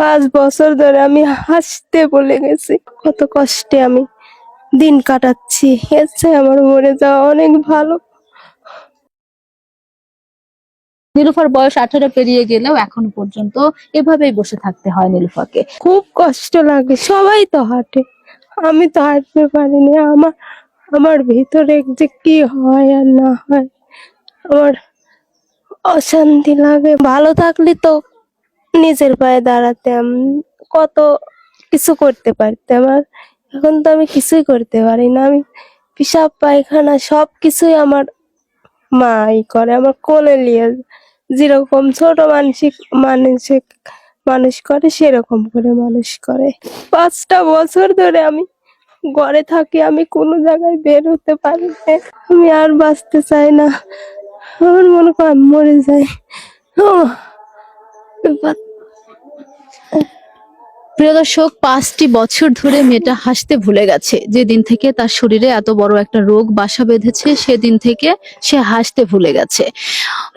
5 বছর ধরে আমি হাসতে ভুলে গেছি, কত কষ্টে আমি দিন কাটাচ্ছি। এর চেয়ে আমার মরে যাওয়া অনেক ভালো। নীলুফার বয়স 18 পেরিয়ে গেলেও এখন পর্যন্ত এভাবেই বসে থাকতে হয় নীলুফাকে। খুব কষ্ট লাগে, সবাই তো হাঁটে, আমি তো হাঁটতে পারিনি। আমার আমার ভিতরে যে কি হয় আর না হয়, আমার অশান্তি লাগে। ভালো থাকলে তো নিজের পায়ে দাঁড়াতাম, কত কিছু করতে পারতাম। আর এখন তো আমি কিছুই করতে পারি না। আমি পেশাব পায়খানা সব কিছুই আমার মাই করে, আমার কোলে নিয়ে যেরকম ছোট মানসিক মানসিক মানুষ করে সেরকম করে মানুষ করে। 5টা বছর ধরে আমি ঘরে থাকি, আমি কোনো জায়গায় বের হতে পারি না। আমি আর বাঁচতে চাই না, আমার মনে কর আমি মরে যাই। প্রিয় দর্শক, 5টি বছর ধরে মেয়েটা হাসতে ভুলে গেছে। যেদিন থেকে তার শরীরে এত বড় একটা রোগ বাসা বেঁধেছে সেদিন থেকে সে হাসতে ভুলে গেছে।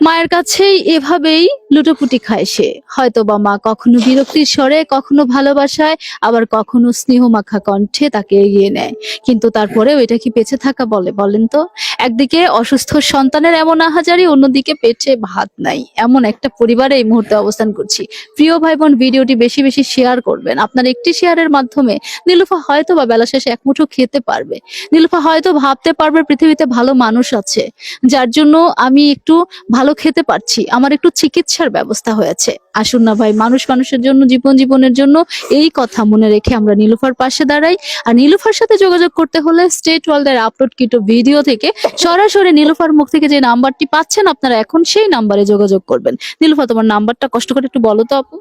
মায়ের কাছেই এভাবেই লুটোপুটি খায় সে। হয়তো বা মা কখনো বিরক্তির স্বরে, কখনো ভালোবাসায়, আবার কখনো স্নেহ মাখা কণ্ঠে তাকে এগিয়ে নেয়। কিন্তু তারপরেও এটা কি বেঁচে থাকা বলে, বলেন তো? একদিকে অসুস্থ সন্তানের এমন আহাজারি, অন্যদিকে পেটে ভাত নাই, এমন একটা পরিবারে এই মুহূর্তে অবস্থান করছি। প্রিয় ভাই বোন, ভিডিওটি বেশি বেশি শেয়ার করবেন। আপনার একটি শেয়ারের মাধ্যমে নীলুফা হয়তো বা বেলা শেষে এক মুঠো খেতে পারবে। নীলুফা হয়তো ভাবতে পারবে পৃথিবীতে ভালো মানুষ আছে, যার জন্য আমি একটু ভালো খেতে পারছি, আমার একটু চিকিৎসার ব্যবস্থা হয়েছে। আসুন না ভাই, মানুষ মানুষের জন্য, জীবনের জন্য, এই কথা মনে রেখে আমরা নীলুফার পাশে দাঁড়াই। আর নীলুফার সাথে যোগাযোগ করতে হলে স্টেট ওয়ার্ল্ডের আপলোডকৃত ভিডিও থেকে সরাসরি নীলুফার মুখ থেকে যে নাম্বারটি পাচ্ছেন আপনারা এখন, সেই নাম্বারে যোগাযোগ করবেন। নীলুফা, তোমার নাম্বারটা কষ্ট করে একটু বলো তো আপু।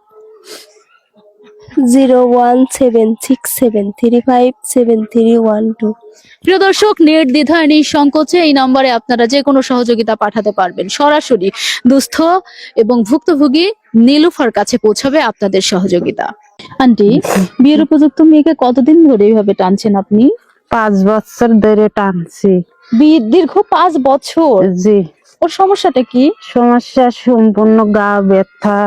01767357312। প্রিয় দর্শক, নির্দ্বিধায় নিঃসংকোচে এই নম্বরে আপনারা যে কোনো সহযোগিতা পাঠাতে পারবেন। সরাসরি দুস্থ এবং ভুক্তভোগী নীলুফার কাছে পৌঁছাবে আপনাদের সহযোগিতা। আন্টি, বিয়ের উপযুক্ত মেয়েকে কতদিন ধরে এইভাবে টানছেন আপনি? 5 বছর ধরে টানছি। দীর্ঘ 5 বছর? জি। ওর সমস্যাটা কি? সমস্যা সম্পূর্ণ গা ব্যথা,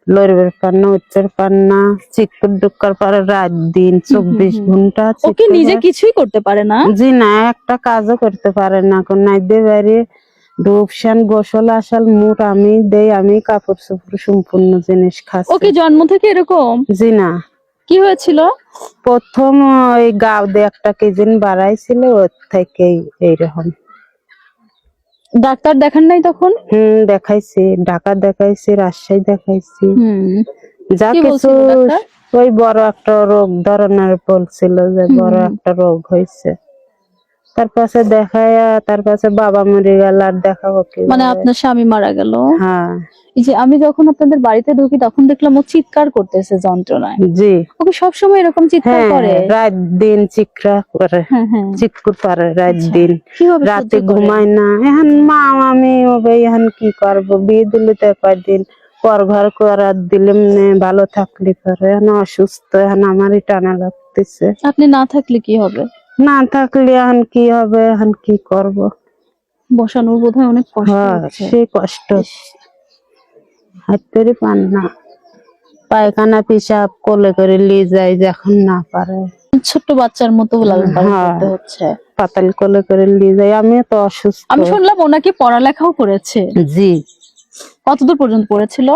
লড়বে পার না, উঠতে পার না, চিকুর ডুক্কর পারে রাত দিন 24 ঘন্টা। ও কি নিজে কিছুই করতে পারে না? জি না, একটা কাজও করতে পারে না। কোন নাইদে বাইরে রূপসান গোসল আসাল মুট আমি দেই, আমি কাপড় চোপড় সম্পূর্ণ জিনিস খাচ্ছি। ও কি জন্ম থেকে এরকম? জি না। কি হয়েছিল? প্রথম ওই গাও দিয়ে একটা কেজিন বাড়াইছিল, ওর থেকেই এইরকম। ডাক্তার দেখান নাই তখন? দেখাইছি, ঢাকা দেখাইছি, রাজশাহী দেখাইছি। যা কি কিছু বলছিল ডাক্তার? ওই বড় একটা রোগ ধরনের বলছিল, যে বড় একটা রোগ হয়েছে। তার পাশে দেখায়া, তার পাশে বাবা মরে গেল, আর দেখাবো কি? মানে আপনার স্বামী মারা গেল? হ্যাঁ। এই যে আমি যখন আপনাদের বাড়িতে ঢুকি তখন দেখলাম ও চিৎকার করতেছে যন্ত্রণায়। জি। ওকে সবসময় এরকম চিৎকার করে? রাত দিন চিৎকার করে, চিৎকুর পারে রাত দিন। রাতে ঘুমায় না। এখন মা আমি এখন কি করবো? বিয়ে দিলে তো কয়দিন পর ঘর করার দিলাম, ভালো থাকলে পারে। এখন অসুস্থ, এখন আমারই টানা লাগতেছে। আপনি না থাকলে কি হবে? না থাকলে এখন কি হবে? এখন কি করব? বসানোর বোধহয় অনেক কষ্ট হচ্ছে। সে কষ্ট, হাঁটতে পান না, পায়খানা পেশাব কোলে করে নিয়ে যায় যখন না পারে। ছোট্ট বাচ্চার মতো লালন পালন করতে হচ্ছে। পাতাল কোলে করে নিয়ে যায়। আমি তো অসুস্থ। আমি শুনলাম ও নাকি পড়ালেখাও করেছে। জি। কতদূর পর্যন্ত পড়েছিল?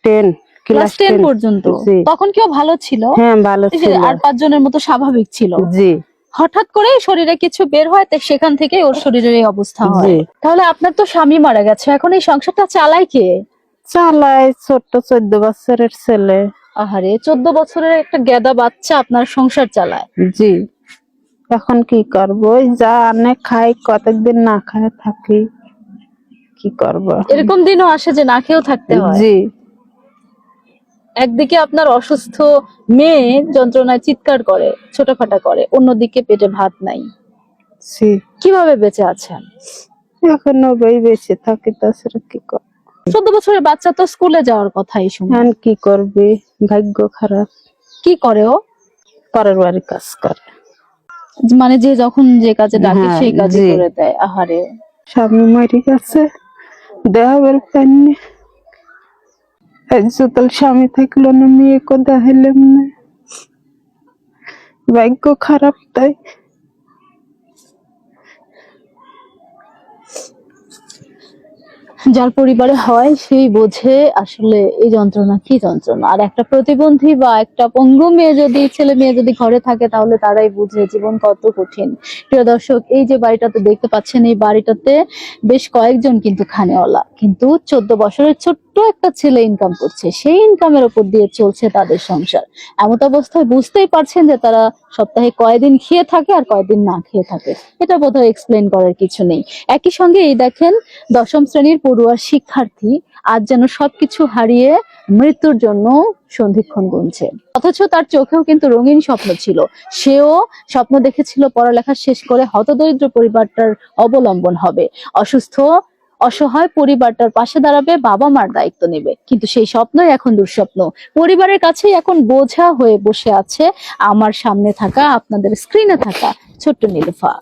10, ক্লাস 10 পর্যন্ত। তখন কি ও ভালো ছিল? হ্যাঁ, ভালো ছিল। আর 5 জনের মতো স্বাভাবিক ছিল। জি। হঠাৎ করে শরীরে কিছু বের হয়, তো সেখান থেকে ওর শরীরের এই অবস্থা হয়। তাহলে আপনার তো স্বামী মারা গেছে, এখন এই সংসারটা চালায় কে? চালায় ছোট্ট 14 বছরের ছেলে। আহারে, 14 বছরের একটা গেদা বাচ্চা আপনার সংসার চালায়? জি। এখন কি করবো? ওই যা আনে খাই, কতদিন না খায় থাকি, কি করব? এরকম দিনও আসে যে না খেয়েও থাকতে হয়? জি। একদিকে আপনার অসুস্থ মেয়ে যন্ত্রণায় চিৎকার করে, ছোটখাটা করে, অন্যদিকে পেটে ভাত নাই। কিভাবে বেঁচে আছেন? এখনো বেঁচে থাকি, তাছাড়া কি করব? 14 বছরের বাচ্চা তো স্কুলে যাওয়ার কথাই শুনে। কি করবি? ভাগ্য খারাপ। কি করে ও? পরের বাড়ি কাজ করে। মানে যে যখন যে কাজে ডাকে সেই কাজই করে দেয়। আহারে, স্বামী মরে গেছে, দেওয়া বের পাইনি। তাহলে স্বামী থাকলো না, মেয়েকে দেখাইলাম না, ভাগ্য খারাপ তাই। যার পরিবারে হয় সেই বোঝে আসলে এই যন্ত্রণা কি যন্ত্রণা। আর একটা প্রতিবন্ধী বা একটা পঙ্গু মেয়ে যদি, ছেলে মেয়ে যদি ঘরে থাকে তাহলে তারাই বুঝে জীবন কত কঠিন। প্রিয় দর্শক, এই যে বাড়িটাতে দেখতে পাচ্ছেন, এই বাড়িটাতে বেশ কয়েকজন কিন্তু খানেওয়ালা, কিন্তু 14 বছরের ছোট্ট একটা ছেলে ইনকাম করছে, সেই ইনকামের উপর দিয়ে চলছে তাদের সংসার। এমত অবস্থায় বুঝতেই পারছেন যে তারা সপ্তাহে কয়দিন খেয়ে থাকে আর কয়দিন না খেয়ে থাকে। এটা বোধহয় এক্সপ্লেন করার কিছু নেই। একই সঙ্গে এই দেখেন, 10ম শ্রেণীর পড়ুয়া শিক্ষার্থী আজ যেন সবকিছু হারিয়ে মৃত্যুর জন্য সন্ধিক্ষণ গুনছে, অথচ তার চোখেও কিন্তু রঙিন স্বপ্ন ছিল। সেও স্বপ্ন দেখেছিল পড়ালেখা শেষ করে হতদরিদ্র পরিবারটার অবলম্বন হবে, অসুস্থ অসহায় পরিবারটার পাশে দাঁড়াবে, বাবা মার দায়িত্ব নেবে। কিন্তু সেই স্বপ্নই এখন দুঃস্বপ্ন। পরিবারের কাছেই এখন বোঝা হয়ে বসে আছে আমার সামনে থাকা, আপনাদের স্ক্রিনে থাকা ছোট্ট নীলুফা।